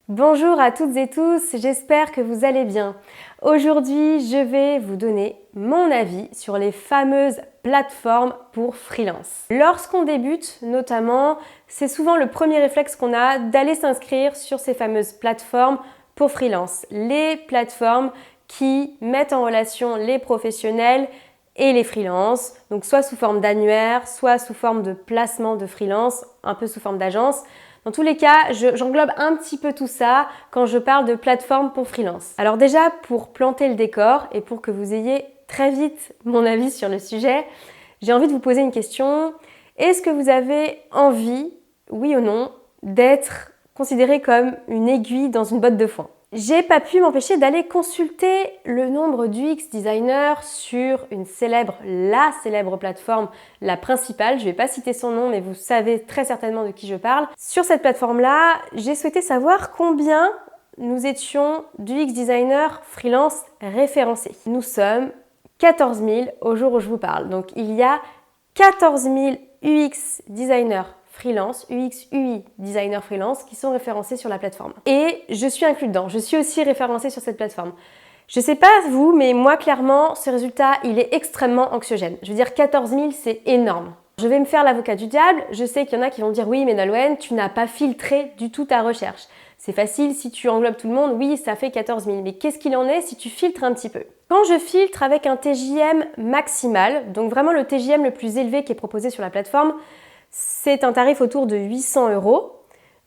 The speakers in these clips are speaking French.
Bonjour à toutes et tous, j'espère que vous allez bien. Aujourd'hui, je vais vous donner mon avis sur les fameuses plateformes pour freelance. Lorsqu'on débute, notamment, c'est souvent le premier réflexe qu'on a d'aller s'inscrire sur ces fameuses plateformes pour freelance. Les plateformes qui mettent en relation les professionnels et les freelances, donc soit sous forme d'annuaire, soit sous forme de placement de freelance, un peu sous forme d'agence. Dans tous les cas, j'englobe un petit peu tout ça quand je parle de plateforme pour freelance. Alors déjà, pour planter le décor et pour que vous ayez très vite mon avis sur le sujet, j'ai envie de vous poser une question. Est-ce que vous avez envie, oui ou non, d'être considéré comme une aiguille dans une botte de foin ? J'ai pas pu m'empêcher d'aller consulter le nombre d'UX designers sur la célèbre plateforme, la principale. Je vais pas citer son nom, mais vous savez très certainement de qui je parle. Sur cette plateforme-là, j'ai souhaité savoir combien nous étions d'UX designers freelance référencés. Nous sommes 14 000 au jour où je vous parle. Donc il y a 14 000 UX designers freelance, UX, UI, designer freelance qui sont référencés sur la plateforme. Et je suis inclus dedans, je suis aussi référencée sur cette plateforme. Je sais pas vous, mais moi clairement, ce résultat, il est extrêmement anxiogène. Je veux dire, 14 000, c'est énorme. Je vais me faire l'avocat du diable, je sais qu'il y en a qui vont dire oui, mais Nolwenn, tu n'as pas filtré du tout ta recherche. C'est facile, si tu englobes tout le monde, oui, ça fait 14 000. Mais qu'est-ce qu'il en est si tu filtres un petit peu ? Quand je filtre avec un TJM maximal, donc vraiment le TJM le plus élevé qui est proposé sur la plateforme, c'est un tarif autour de 800 €.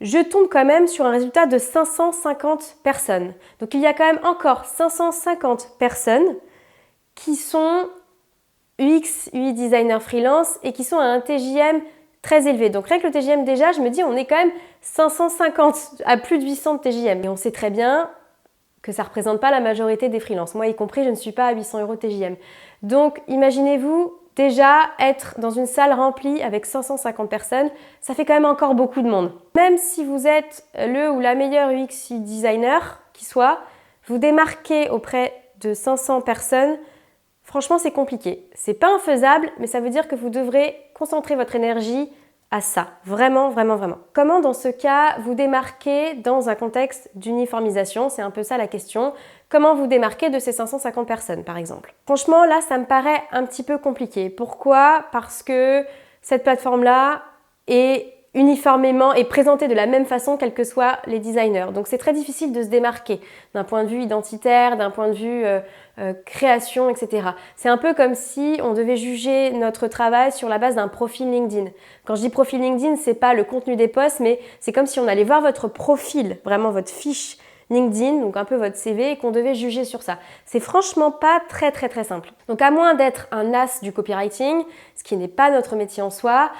Je tombe quand même sur un résultat de 550 personnes. Donc il y a quand même encore 550 personnes qui sont UX, UI designer freelance et qui sont à un TJM très élevé. Donc rien que le TJM déjà, je me dis on est quand même 550 à plus de 800 de TJM. Et on sait très bien que ça ne représente pas la majorité des freelances. Moi y compris, je ne suis pas à 800 € TJM. Donc imaginez-vous déjà être dans une salle remplie avec 550 personnes, ça fait quand même encore beaucoup de monde. Même si vous êtes le ou la meilleure UX designer qui soit, vous démarquer auprès de 500 personnes, franchement c'est compliqué. C'est pas infaisable, mais ça veut dire que vous devrez concentrer votre énergie à ça. Vraiment, vraiment, vraiment. Comment dans ce cas vous démarquer dans un contexte d'uniformisation ? C'est un peu ça la question. Comment vous démarquer de ces 550 personnes par exemple ? Franchement là ça me paraît un petit peu compliqué. Pourquoi ? Parce que cette plateforme-là est uniformément et présentée de la même façon quels que soient les designers. Donc c'est très difficile de se démarquer d'un point de vue identitaire, d'un point de vue création, etc. C'est un peu comme si on devait juger notre travail sur la base d'un profil LinkedIn. Quand je dis profil LinkedIn, c'est pas le contenu des posts, mais c'est comme si on allait voir votre profil, vraiment votre fiche LinkedIn, donc un peu votre CV, et qu'on devait juger sur ça. C'est franchement pas très très très simple. Donc à moins d'être un as du copywriting, ce qui n'est pas notre métier en soi,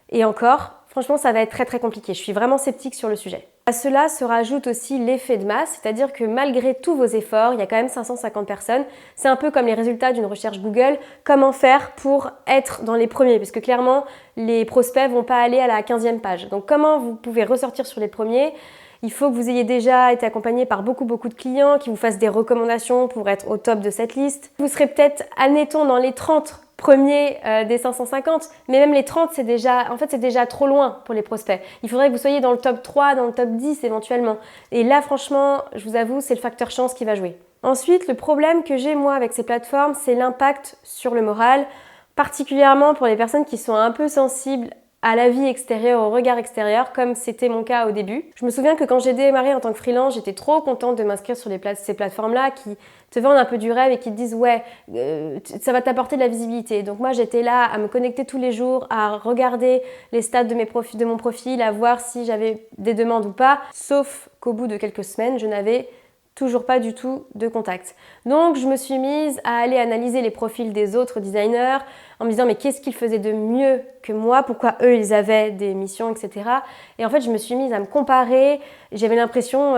et encore, franchement ça va être très très compliqué. Je suis vraiment sceptique sur le sujet. À cela se rajoute aussi l'effet de masse, c'est-à-dire que malgré tous vos efforts, il y a quand même 550 personnes. C'est un peu comme les résultats d'une recherche Google. Comment faire pour être dans les premiers ? Parce que clairement, les prospects vont pas aller à la 15e page. Donc comment vous pouvez ressortir sur les premiers ? Il faut que vous ayez déjà été accompagné par beaucoup de clients qui vous fassent des recommandations pour être au top de cette liste. Vous serez peut-être, admettons, dans les 30 premiers des 550, mais même les 30, c'est déjà trop loin pour les prospects. Il faudrait que vous soyez dans le top 3, dans le top 10 éventuellement. Et là, franchement, je vous avoue, c'est le facteur chance qui va jouer. Ensuite, le problème que j'ai moi avec ces plateformes, c'est l'impact sur le moral, particulièrement pour les personnes qui sont un peu sensibles à la vie extérieure, au regard extérieur, comme c'était mon cas au début. Je me souviens que quand j'ai démarré en tant que freelance, j'étais trop contente de m'inscrire sur ces plateformes-là qui te vendent un peu du rêve et qui te disent « ouais, ça va t'apporter de la visibilité ». Donc moi, j'étais là à me connecter tous les jours, à regarder les stats de mon profil, à voir si j'avais des demandes ou pas, sauf qu'au bout de quelques semaines, je n'avais toujours pas du tout de contact. Donc je me suis mise à aller analyser les profils des autres designers en me disant mais qu'est-ce qu'ils faisaient de mieux que moi, pourquoi eux ils avaient des missions, etc. Et en fait je me suis mise à me comparer, j'avais l'impression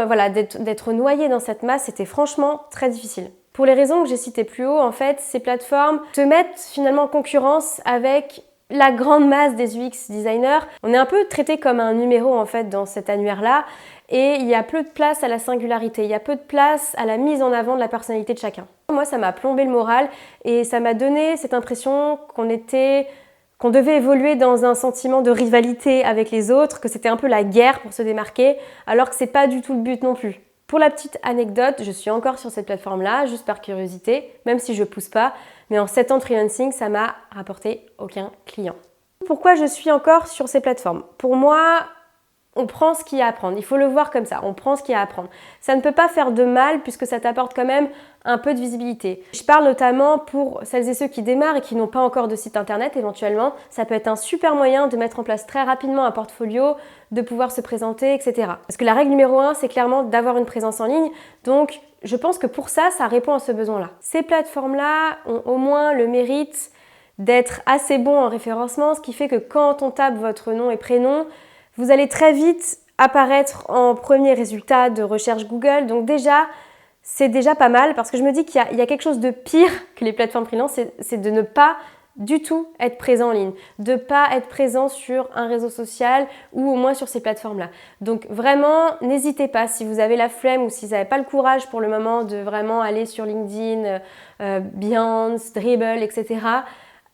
d'être noyée dans cette masse, c'était franchement très difficile. Pour les raisons que j'ai citées plus haut, en fait ces plateformes te mettent finalement en concurrence avec la grande masse des UX designers. On est un peu traité comme un numéro en fait dans cet annuaire-là. Et il y a peu de place à la singularité, il y a peu de place à la mise en avant de la personnalité de chacun. Moi, ça m'a plombé le moral et ça m'a donné cette impression qu'on était qu'on devait évoluer dans un sentiment de rivalité avec les autres, que c'était un peu la guerre pour se démarquer, alors que c'est pas du tout le but non plus. Pour la petite anecdote, je suis encore sur cette plateforme-là, juste par curiosité, même si je pousse pas, mais en 7 ans de freelancing, ça m'a rapporté aucun client. Pourquoi je suis encore sur ces plateformes? Pour moi, on prend ce qu'il y a à apprendre. Il faut le voir comme ça, on prend ce qu'il y a à apprendre. Ça ne peut pas faire de mal puisque ça t'apporte quand même un peu de visibilité. Je parle notamment pour celles et ceux qui démarrent et qui n'ont pas encore de site internet éventuellement. Ça peut être un super moyen de mettre en place très rapidement un portfolio, de pouvoir se présenter, etc. Parce que la règle numéro 1, c'est clairement d'avoir une présence en ligne. Donc, je pense que pour ça, ça répond à ce besoin-là. Ces plateformes-là ont au moins le mérite d'être assez bons en référencement, ce qui fait que quand on tape votre nom et prénom, vous allez très vite apparaître en premier résultat de recherche Google. Donc déjà, c'est déjà pas mal parce que je me dis qu'il y a quelque chose de pire que les plateformes freelance, c'est de ne pas du tout être présent en ligne, de ne pas être présent sur un réseau social ou au moins sur ces plateformes-là. Donc vraiment, n'hésitez pas si vous avez la flemme ou si vous n'avez pas le courage pour le moment de vraiment aller sur LinkedIn, Behance, Dribbble, etc.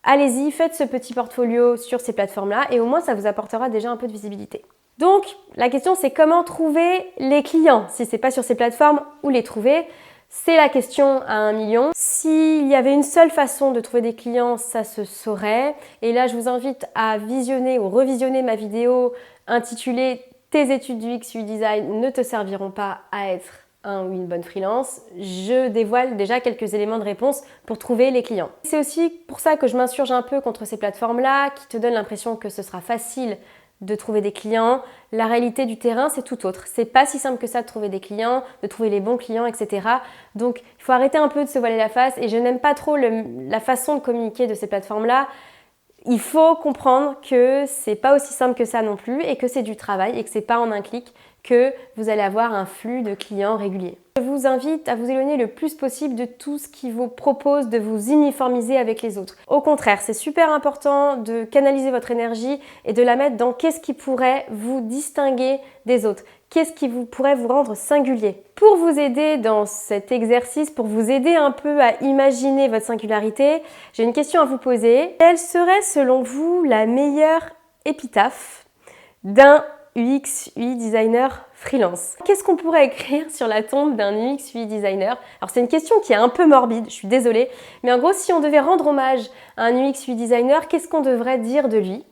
Allez-y, faites ce petit portfolio sur ces plateformes-là et au moins ça vous apportera déjà un peu de visibilité. Donc, la question c'est comment trouver les clients si ce n'est pas sur ces plateformes, où les trouver? C'est la question à 1 million. S'il y avait une seule façon de trouver des clients, ça se saurait. Et là, je vous invite à visionner ou revisionner ma vidéo intitulée « Tes études du UX UI Design ne te serviront pas à être un ou une bonne freelance », je dévoile déjà quelques éléments de réponse pour trouver les clients. C'est aussi pour ça que je m'insurge un peu contre ces plateformes-là qui te donnent l'impression que ce sera facile de trouver des clients. La réalité du terrain, c'est tout autre. C'est pas si simple que ça de trouver des clients, de trouver les bons clients, etc. Donc, il faut arrêter un peu de se voiler la face et je n'aime pas trop la façon de communiquer de ces plateformes-là. Il faut comprendre que c'est pas aussi simple que ça non plus et que c'est du travail et que c'est pas en un clic que vous allez avoir un flux de clients régulier. Je vous invite à vous éloigner le plus possible de tout ce qui vous propose de vous uniformiser avec les autres. Au contraire, c'est super important de canaliser votre énergie et de la mettre dans qu'est-ce qui pourrait vous distinguer des autres. Qu'est-ce qui pourrait vous rendre singulier? Pour vous aider dans cet exercice, pour vous aider un peu à imaginer votre singularité, j'ai une question à vous poser. Quelle serait selon vous la meilleure épitaphe d'un UX UI designer freelance? Qu'est-ce qu'on pourrait écrire sur la tombe d'un UX UI designer? Alors c'est une question qui est un peu morbide, je suis désolée, mais en gros si on devait rendre hommage à un UX UI designer, qu'est-ce qu'on devrait dire de lui?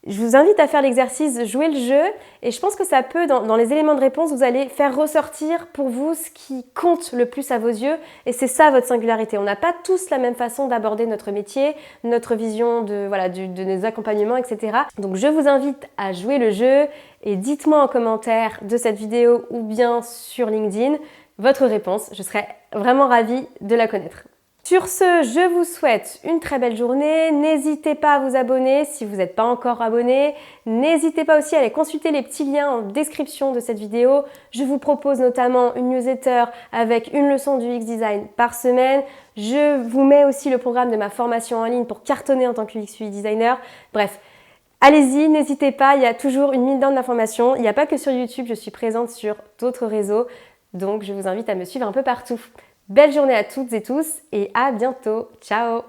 Je vous invite à faire l'exercice, jouer le jeu et je pense que ça peut, dans les éléments de réponse, vous allez faire ressortir pour vous ce qui compte le plus à vos yeux et c'est ça votre singularité. On n'a pas tous la même façon d'aborder notre métier, notre vision de nos accompagnements, etc. Donc je vous invite à jouer le jeu et dites-moi en commentaire de cette vidéo ou bien sur LinkedIn votre réponse. Je serais vraiment ravie de la connaître. Sur ce, je vous souhaite une très belle journée. N'hésitez pas à vous abonner si vous n'êtes pas encore abonné. N'hésitez pas aussi à aller consulter les petits liens en description de cette vidéo. Je vous propose notamment une newsletter avec une leçon du UX Design par semaine. Je vous mets aussi le programme de ma formation en ligne pour cartonner en tant que UX UI designer. Bref, allez-y, n'hésitez pas, il y a toujours une mine d'or d'informations. Il n'y a pas que sur YouTube, je suis présente sur d'autres réseaux. Donc je vous invite à me suivre un peu partout. Belle journée à toutes et tous et à bientôt. Ciao!